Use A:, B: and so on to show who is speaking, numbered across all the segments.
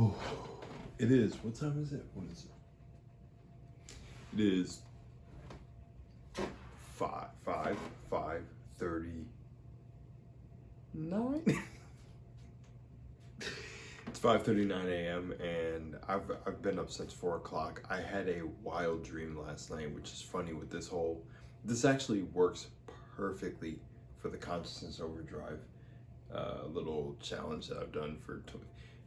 A: Oh, it is. What time is it? What is it? It is 5:39. It's 5:39 a.m. and I've been up since 4 o'clock. I had a wild dream last night, which is funny with this actually works perfectly for the consciousness overdrive little challenge that I've done for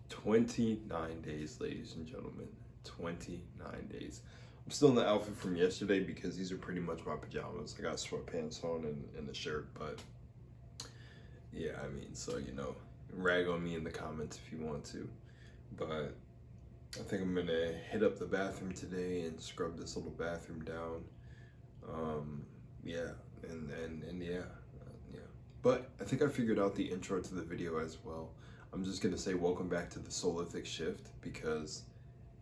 A: 29 days, ladies and gentlemen. 29 days. I'm still in the outfit from yesterday because these are pretty much my pajamas. I got sweatpants on and a shirt, but yeah, I mean, so rag on me in the comments if you want to. But I think I'm gonna hit up the bathroom today and scrub this little bathroom down. Yeah, and yeah. But I think I figured out the intro to the video as well. I'm just gonna say welcome back to the Solithic Shift, because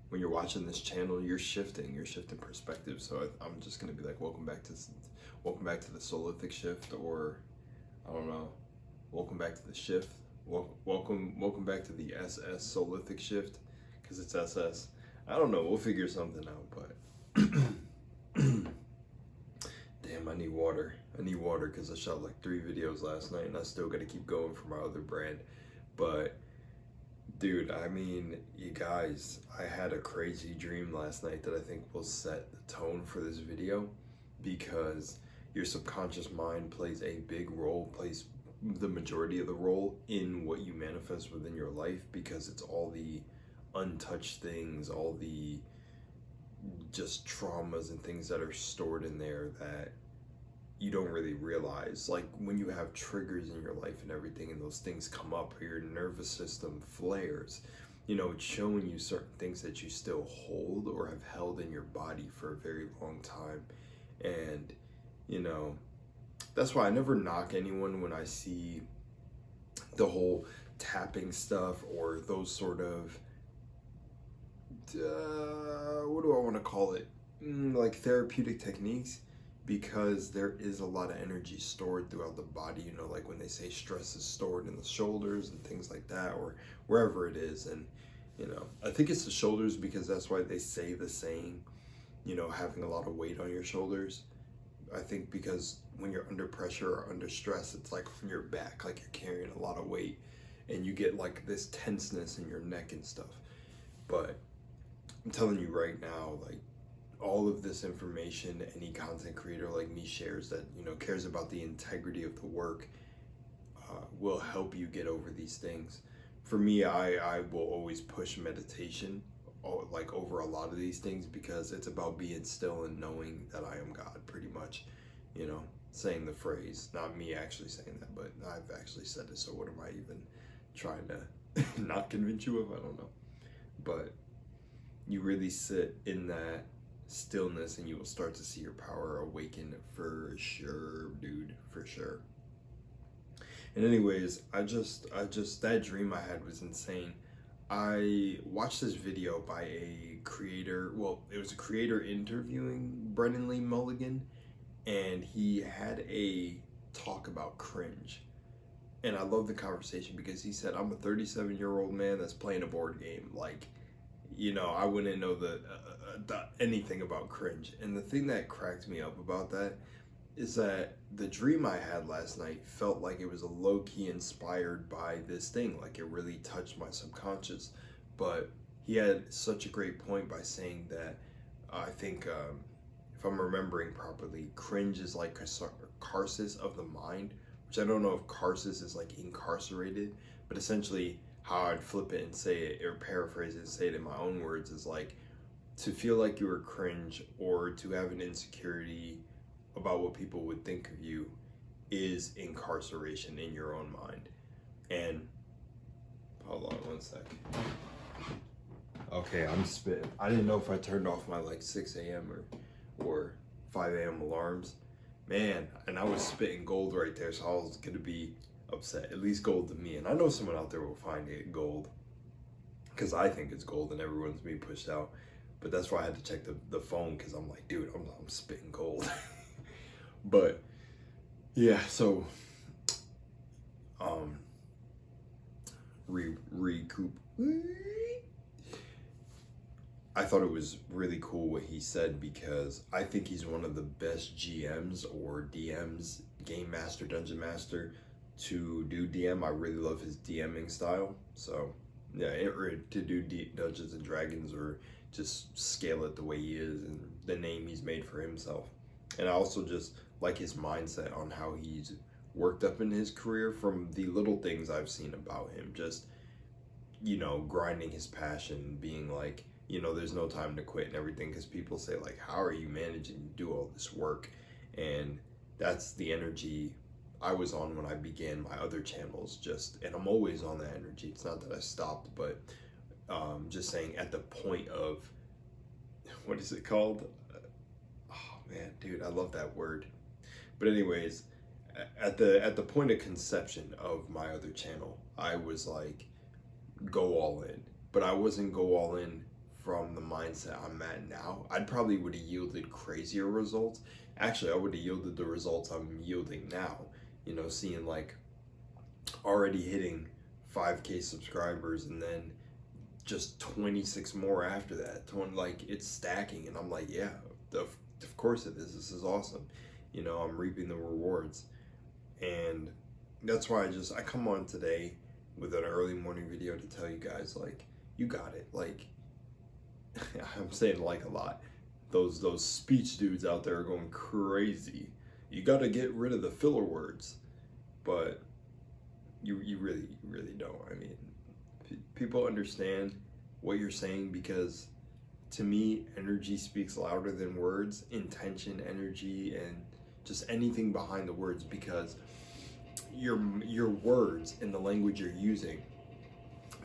A: when you're watching this channel, you're shifting perspective. So I'm just gonna be like, welcome back to the Solithic Shift, or I don't know, welcome back to the shift. Welcome back to the SS Solithic Shift, because it's SS. I don't know. We'll figure something out. But damn, I need water. Because I shot like 3 videos last night, and I still got to keep going for my other brand. But dude, I mean, you guys, I had a crazy dream last night that I think will set the tone for this video, because your subconscious mind plays a big role, plays the majority of the role in what you manifest within your life, because it's all the untouched things, all the just traumas and things that are stored in there that you don't really realize. Like when you have triggers in your life and everything, and those things come up, or your nervous system flares, it's showing you certain things that you still hold or have held in your body for a very long time. And that's why I never knock anyone when I see the whole tapping stuff, or those sort of what do I want to call it, like therapeutic techniques, because there is a lot of energy stored throughout the body, like when they say stress is stored in the shoulders and things like that, or wherever it is. And I think it's the shoulders, because that's why they say the saying, having a lot of weight on your shoulders. I think because when you're under pressure or under stress, it's like from your back, like you're carrying a lot of weight, and you get like this tenseness in your neck and stuff. But I'm telling you right now, like, all of this information any content creator like me shares that cares about the integrity of the work will help you get over these things. For me, I will always push meditation like over a lot of these things, because it's about being still and knowing that I am God, pretty much. Saying the phrase, not me actually saying that, but I've actually said it, so what am I even trying to not convince you of? I don't know. But you really sit in that stillness, and you will start to see your power awaken for sure, dude, for sure. And anyways, I just that dream I had was insane. I watched this video by a creator. Well, it was a creator interviewing Brennan Lee Mulligan, and he had a talk about cringe. And I love the conversation, because he said, I'm a 37-year-old man that's playing a board game. Like, I wouldn't know anything about cringe. And the thing that cracked me up about that is that the dream I had last night felt like it was a low-key inspired by this thing. Like, it really touched my subconscious. But he had such a great point by saying that I think, if I'm remembering properly, cringe is like catharsis of the mind, which I don't know if catharsis is like incarcerated, but essentially how I'd flip it and say it, or paraphrase it and say it in my own words, is like to feel like you were cringe, or to have an insecurity about what people would think of you, is incarceration in your own mind. And hold on one sec. Okay, I'm spitting. I didn't know if I turned off my like 6 a.m. or 5 a.m. alarms. Man, and I was spitting gold right there, so I was gonna be upset. At least gold to me. And I know someone out there will find it gold, because I think it's gold and everyone's being pushed out. But that's why I had to check the phone, because I'm like, dude, I'm spitting gold. But yeah, so recoup. I thought it was really cool what he said, because I think he's one of the best GMs or DMs, Game Master, Dungeon Master, to do DM. I really love his DMing style. So yeah, or to do Dungeons and Dragons, or just scale it the way he is and the name he's made for himself. And I also just like his mindset on how he's worked up in his career, from the little things I've seen about him. Just, you know, grinding his passion, being like, you know, there's no time to quit and everything, because people say like, how are you managing to do all this work? And that's the energy I was on when I began my other channels, just, and I'm always on that energy. It's not that I stopped, but just saying, at the point of, what is it called? Oh man, dude, I love that word. But anyways, at the point of conception of my other channel, I was like, go all in. But I wasn't go all in from the mindset I'm at now. I probably would have yielded crazier results. Actually, I would have yielded the results I'm yielding now. You know, seeing like already hitting 5K subscribers, and then just 26 more after that. Like, it's stacking, and I'm like, yeah, of course it is. This is awesome. You know, I'm reaping the rewards. And that's why I come on today with an early morning video to tell you guys, like, you got it. Like, I'm saying like a lot. Those speech dudes out there are going crazy. You got to get rid of the filler words, but you really don't. I mean, people understand what you're saying, because to me, energy speaks louder than words. Intention, energy, and just anything behind the words, because your words and the language you're using,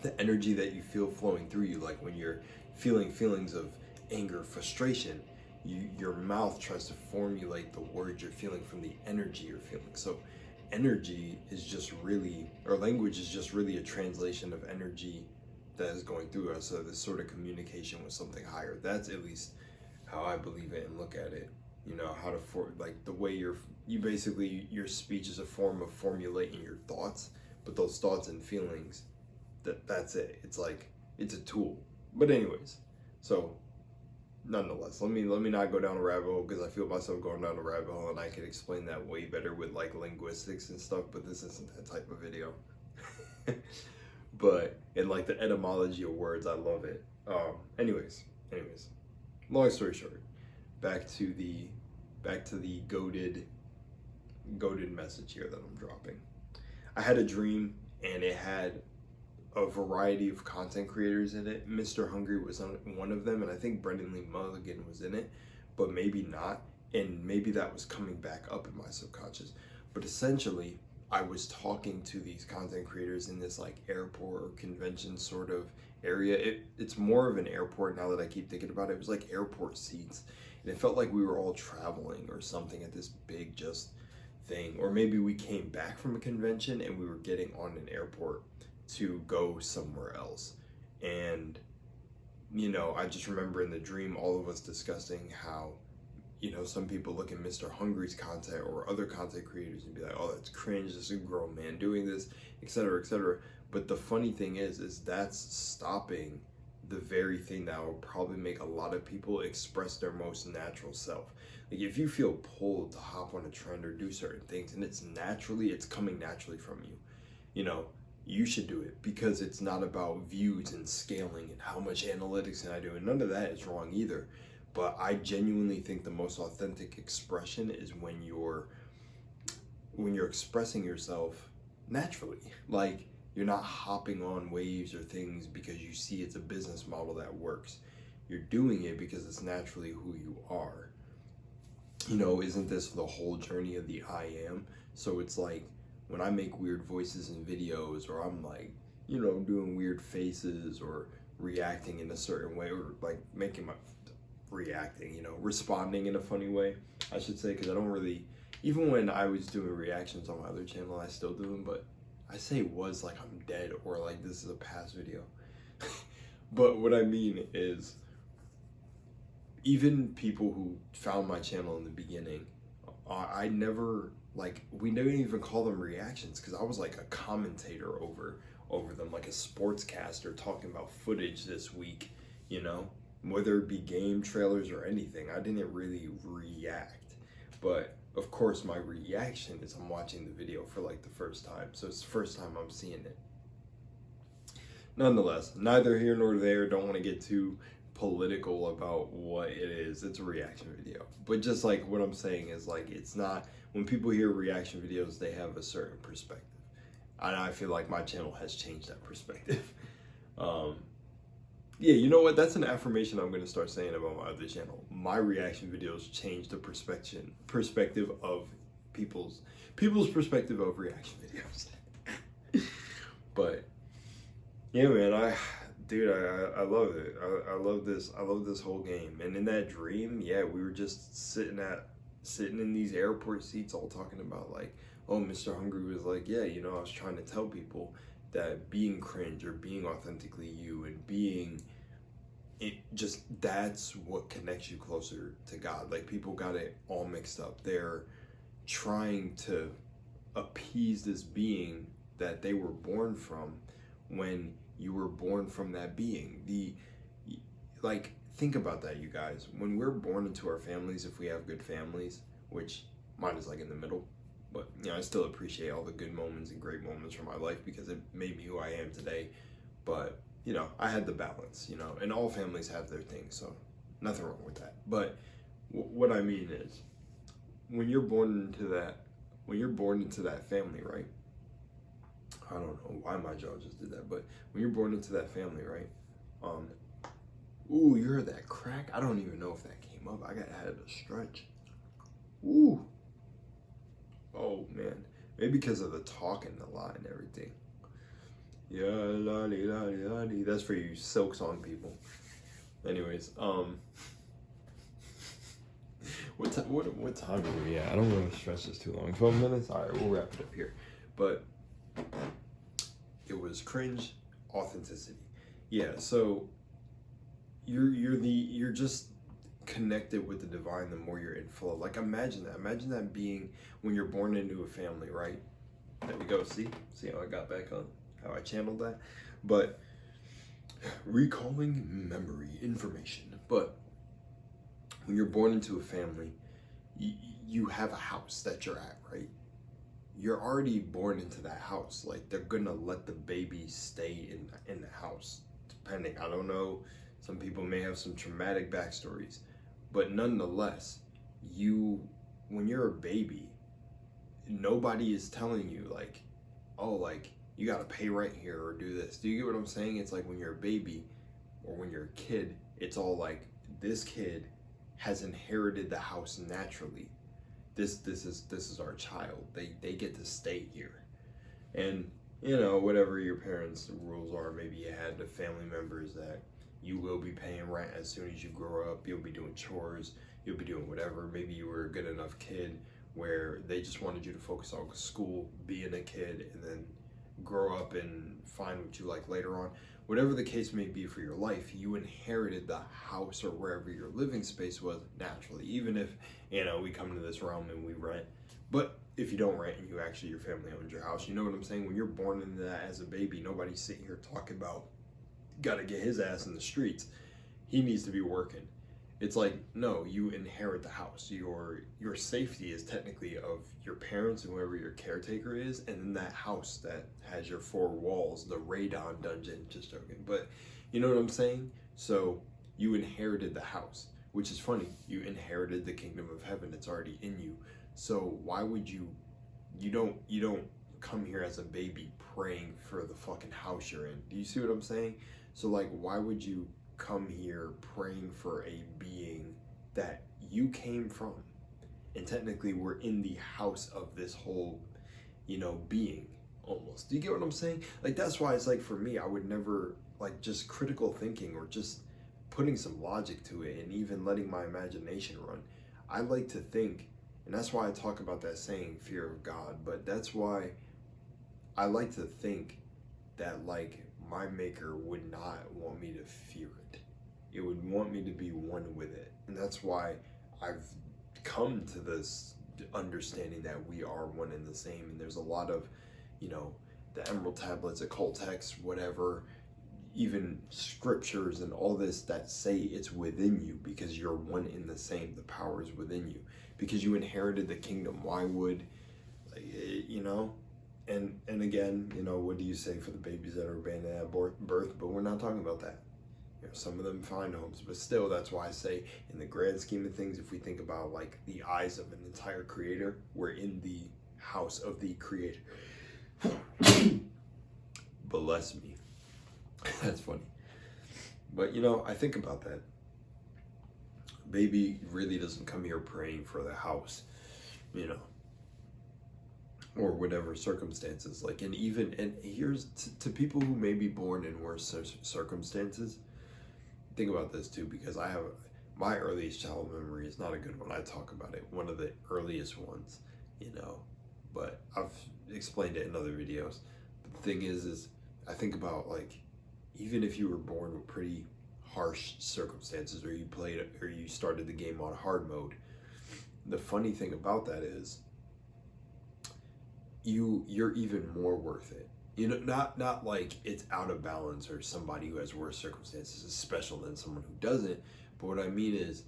A: the energy that you feel flowing through you, like when you're feeling feelings of anger, frustration, your mouth tries to formulate the words you're feeling from the energy you're feeling. So energy is just really, or language is just really a translation of energy that is going through us. So this sort of communication with something higher. That's at least how I believe it and look at it. You know, how to like the way you basically, your speech is a form of formulating your thoughts, but those thoughts and feelings, that's it. It's like, it's a tool. But anyways, so nonetheless, let me not go down a rabbit hole, because I feel myself going down a rabbit hole, and I can explain that way better with like linguistics and stuff, but this isn't that type of video. But in like the etymology of words, I love it. Anyways, long story short, back to the goated message here that I'm dropping. I had a dream, and it had a variety of content creators in it. Mr. Hungry was one of them, and I think Brendan Lee Mulligan was in it, but maybe not, and maybe that was coming back up in my subconscious. But essentially, I was talking to these content creators in this like airport or convention sort of area. It's more of an airport now that I keep thinking about it. It was like airport seats, and it felt like we were all traveling or something at this big just thing. Or maybe we came back from a convention and we were getting on an airport to go somewhere else. And, you know, I just remember in the dream, all of us discussing how, you know, some people look at Mr. Hungry's content or other content creators and be like, oh, that's cringe, this is a grown man doing this, etc., etc. But the funny thing is that's stopping the very thing that will probably make a lot of people express their most natural self. Like, if you feel pulled to hop on a trend or do certain things, and it's coming naturally from you, you know, you should do it, because it's not about views and scaling and how much analytics can I do, and none of that is wrong either. But I genuinely think the most authentic expression is when you're expressing yourself naturally. Like, you're not hopping on waves or things because you see it's a business model that works. You're doing it because it's naturally who you are. You know, isn't this the whole journey of the I am? So it's like, when I make weird voices in videos, or I'm like, you know, doing weird faces or reacting in a certain way, or like responding in a funny way, I should say, because I don't really, even when I was doing reactions on my other channel, I still do them, but I say was like I'm dead, or like this is a past video. But what I mean is, even people who found my channel in the beginning, I never, like, we didn't even call them reactions, because I was like a commentator over them, like a sportscaster talking about footage this week, you know? whether it be game trailers or anything. I didn't really react, but of course my reaction is I'm watching the video for like the first time, so it's the first time I'm seeing it. Nonetheless, neither here nor there. Don't want to get too political about what it is. It's a reaction video, but just like what I'm saying is like, it's not, when people hear reaction videos, they have a certain perspective, and I feel like my channel has changed that perspective. Yeah, you know what? That's an affirmation I'm going to start saying about my other channel. My reaction videos change the perspective of people's perspective of reaction videos. But yeah, man, I love it. I love this whole game. And in that dream, yeah, we were just sitting in these airport seats, all talking about like, oh, Mr. Hungry was like, yeah, you know, I was trying to tell people that being cringe or being authentically you and being it, just that's what connects you closer to God. Like, people got it all mixed up. They're trying to appease this being that they were born from, when you were born from that being. Like, think about that, you guys. When we're born into our families, if we have good families, which mine is like in the middle, but you know, I still appreciate all the good moments and great moments from my life because it made me who I am today. But you know, I had the balance, you know, and all families have their things, so nothing wrong with that. But what I mean is, when you're born into that family, right? I don't know why my jaw just did that, but when you're born into that family, right? Ooh, you heard that crack? I don't even know if that came up. I had to stretch. Ooh. Oh man, maybe because of the talking a lot and everything. Yeah, la-dee. That's for you Silk Song people. Anyways, what time are we at? I don't want to stress this too long. 12 minutes. All right, we'll wrap it up here. But it was cringe, authenticity. Yeah. So you're just connected with the divine the more you're in flow. Like, imagine that being when you're born into a family, right? There we go. See how I got back on, how I channeled that. But recalling memory information. But when you're born into a family, you have a house that you're at, right? You're already born into that house. Like, they're gonna let the baby stay in the house, depending. I don't know. Some people may have some traumatic backstories, but nonetheless, when you're a baby, nobody is telling you like, oh, like, you gotta pay rent here or do this. Do you get what I'm saying? It's like when you're a baby or when you're a kid, it's all like, this kid has inherited the house naturally. This is our child. They get to stay here. And you know, whatever your parents' rules are, maybe you had the family members that you will be paying rent as soon as you grow up. You'll be doing chores. You'll be doing whatever. Maybe you were a good enough kid where they just wanted you to focus on school, being a kid, and then grow up and find what you like later on. Whatever the case may be for your life, you inherited the house or wherever your living space was naturally. Even if, you know, we come to this realm and we rent. But if you don't rent and you actually, your family owns your house, you know what I'm saying? When you're born into that as a baby, nobody's sitting here talking about, gotta get his ass in the streets. He needs to be working. It's like, no, you inherit the house. Your safety is technically of your parents and whoever your caretaker is, and then that house that has your four walls, the radon dungeon, just joking. But you know what I'm saying? So you inherited the house, which is funny. You inherited the kingdom of heaven. It's already in you. So why would you don't come here as a baby praying for the fucking house you're in? Do you see what I'm saying? So like, why would you come here praying for a being that you came from? And technically we're in the house of this whole, you know, being almost. Do you get what I'm saying? Like, that's why it's like, for me, I would never, like, just critical thinking or just putting some logic to it and even letting my imagination run. I like to think, and that's why I talk about that saying, fear of God, but that's why I like to think that, like, my maker would not want me to fear it. It would want me to be one with it. And that's why I've come to this understanding that we are one and the same. And there's a lot of, you know, the Emerald Tablets, occult texts, whatever, even scriptures and all this that say it's within you because you're one in the same. The power is within you because you inherited the kingdom. Why would, you know? And again, you know, what do you say for the babies that are abandoned at birth? But we're not talking about that. You know, some of them find homes, but still, that's why I say, in the grand scheme of things, if we think about like the eyes of an entire creator, we're in the house of the creator. Bless me. That's funny. But you know, I think about that. Baby really doesn't come here praying for the house, you know, or whatever circumstances. Like, and here's to people who may be born in worse circumstances. Think about this too, because I have my earliest child memory is not a good one. I talk about it, one of the earliest ones, you know, but I've explained it in other videos. But the thing is I think about, like, even if you were born with pretty harsh circumstances, or you started the game on hard mode, the funny thing about that is you're even more worth it. You know, not like it's out of balance or somebody who has worse circumstances is special than someone who doesn't. But what I mean is,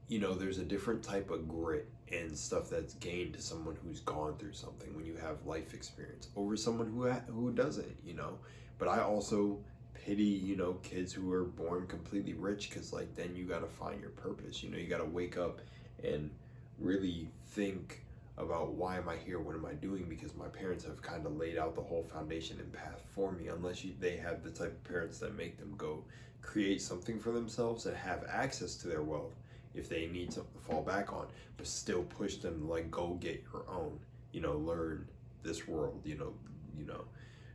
A: you know, there's a different type of grit and stuff that's gained to someone who's gone through something when you have life experience over someone who doesn't, you know. But I also pity, you know, kids who are born completely rich, because like then you got to find your purpose. You know, you got to wake up and really think about, why am I here? What am I doing? Because my parents have kind of laid out the whole foundation and path for me, unless they have the type of parents that make them go create something for themselves and have access to their wealth if they need something to fall back on, but still push them to like, go get your own, you know, learn this world, you know.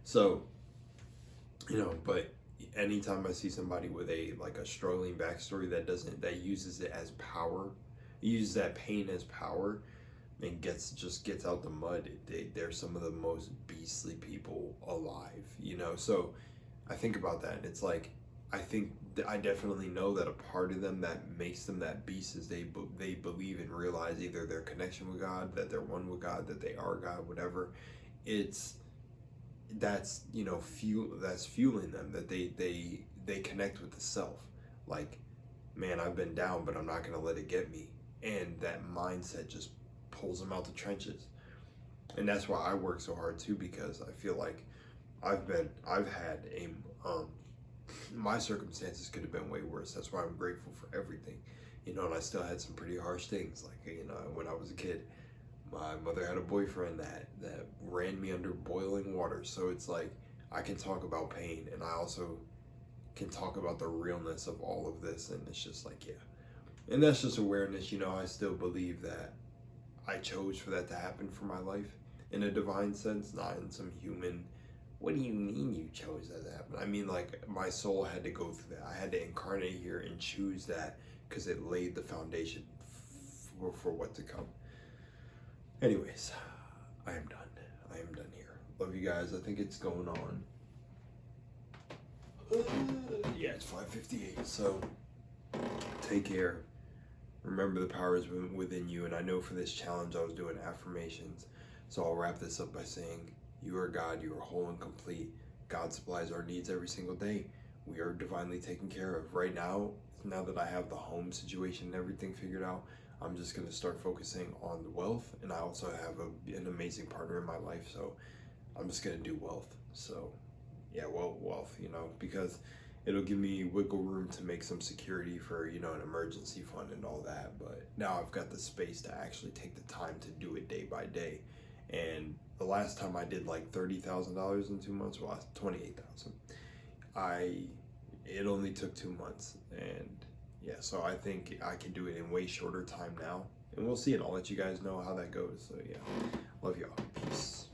A: So, you know, but anytime I see somebody with a struggling backstory that uses it as power, uses that pain as power, and gets out the mud, they're some of the most beastly people alive, you know. So I think about that, and it's like, I definitely know that a part of them that makes them that beast is they believe and realize either their connection with God, that they're one with God, that they are God, whatever. That's you know, that's fueling them, that they connect with the self. Like, man, I've been down, but I'm not gonna let it get me. And that mindset just pulls them out the trenches. And that's why I work so hard too, because I feel like I've had my circumstances could have been way worse. That's why I'm grateful for everything, you know. And I still had some pretty harsh things, like, you know, when I was a kid, my mother had a boyfriend that ran me under boiling water. So it's like, I can talk about pain, and I also can talk about the realness of all of this. And it's just like, yeah. And that's just awareness, you know. I still believe that I chose for that to happen for my life in a divine sense, not in some human, what do you mean you chose that to happen? I mean, like, my soul had to go through that. I had to incarnate here and choose that, because it laid the foundation for what to come. Anyways, I am done. I am done here. Love you guys. I think it's going on. Yeah, it's 5:58. So take care. Remember, the power is within you. And I know for this challenge I was doing affirmations. So I'll wrap this up by saying, you are God, you are whole and complete. God supplies our needs every single day. We are divinely taken care of. Right now that I have the home situation and everything figured out, I'm just going to start focusing on the wealth. And I also have an amazing partner in my life. So I'm just going to do wealth. So yeah, wealth, you know, because it'll give me wiggle room to make some security for, you know, an emergency fund and all that. But now I've got the space to actually take the time to do it day by day. And the last time I did like $30,000 in 2 months, well, $28,000. It only took 2 months, and yeah, so I think I can do it in way shorter time now, and we'll see, and I'll let you guys know how that goes. So yeah, love y'all. Peace.